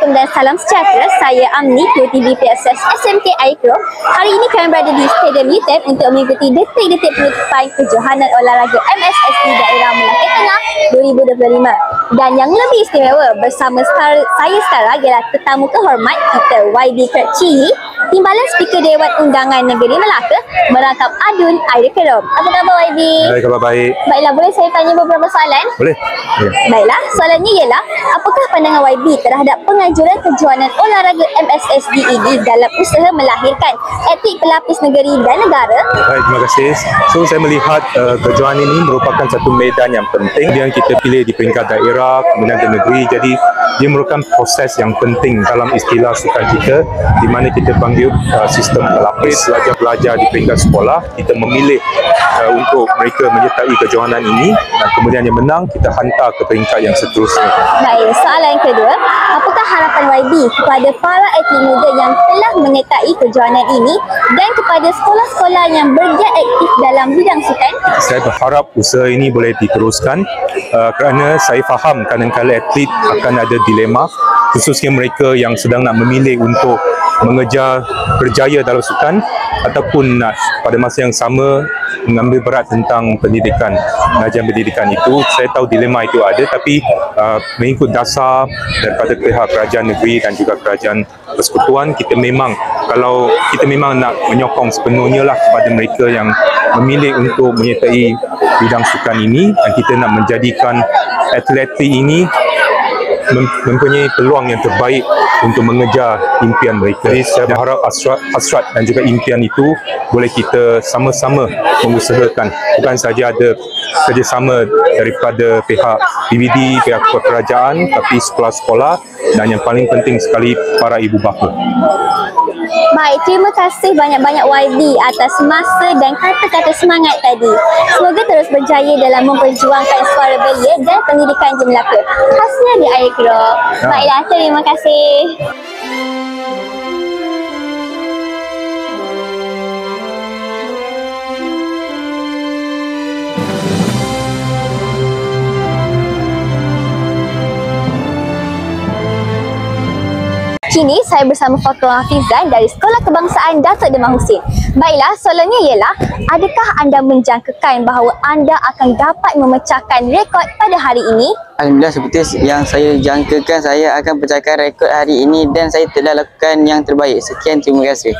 Assalamualaikum dan salam sejahtera. Saya Amni, Kru TV PSS SMK Aikro. Hari ini kami berada di Stadium UTEP untuk mengikuti detik-detik penutupan kejohanan olahraga MSSD Daerah Melaka Tengah 2025. Dan yang lebih istimewa bersama saya sekarang ialah tetamu kehormat kita YB Kerci, Timbalan Speaker Dewan Undangan Negeri Melaka, merangkap adun air kerom. Apa khabar YB? Baik, khabar baik. Baiklah, boleh saya tanya beberapa soalan? Boleh. Ya. Baiklah, soalannya ialah apakah pandangan YB terhadap penganjuran kejohanan olahraga MSSD ini dalam usaha melahirkan atlet pelapis negeri dan negara? Baik, terima kasih. So, saya melihat kejohanan ini merupakan satu medan yang penting yang kita pilih di peringkat daerah, kemudian di negeri. Jadi, dia merupakan proses yang penting dalam istilah sukan kita, di mana kita panggil sistem pelapis. Pelajar-pelajar di peringkat sekolah, kita memilih untuk mereka menyertai kejohanan ini, dan kemudian yang menang kita hantar ke peringkat yang seterusnya. Baik, soalan yang kedua, apakah harapan YB kepada para atlet muda yang telah menyertai kejohanan ini dan kepada sekolah-sekolah yang bergiat aktif dalam bidang sukan? Saya berharap usaha ini boleh diteruskan kerana saya faham kadang-kadang atlet akan ada dilema, khususnya mereka yang sedang nak memilih untuk mengejar berjaya dalam sukan ataupun nak pada masa yang sama mengambil berat tentang pendidikan, pengajian pendidikan itu. Saya tahu dilema itu ada, tapi mengikut dasar daripada pihak kerajaan negeri dan juga kerajaan persekutuan, kita memang nak menyokong sepenuhnya lah kepada mereka yang memilih untuk menyertai bidang sukan ini, dan kita nak menjadikan atlet ini mempunyai peluang yang terbaik untuk mengejar impian mereka. Jadi saya berharap hasrat dan juga impian itu boleh kita sama-sama mengusahakan. Bukan saja ada kerjasama daripada pihak PBD, pihak kerajaan, tapi sekolah-sekolah dan yang paling penting sekali para ibu bapa. Baik, terima kasih banyak-banyak YB atas masa dan kata-kata semangat tadi. Semoga terus berjaya dalam memperjuangkan suara belia dan pendidikan di Melaka, khasnya di Aikro. Baiklah, terima kasih. Kini saya bersama Fakrul Hafizan dari Sekolah Kebangsaan Datuk Demah Husin. Baiklah, soalannya ialah, adakah anda menjangkakan bahawa anda akan dapat memecahkan rekod pada hari ini? Alhamdulillah, seperti yang saya jangkakan, saya akan pecahkan rekod hari ini dan saya telah lakukan yang terbaik. Sekian, terima kasih.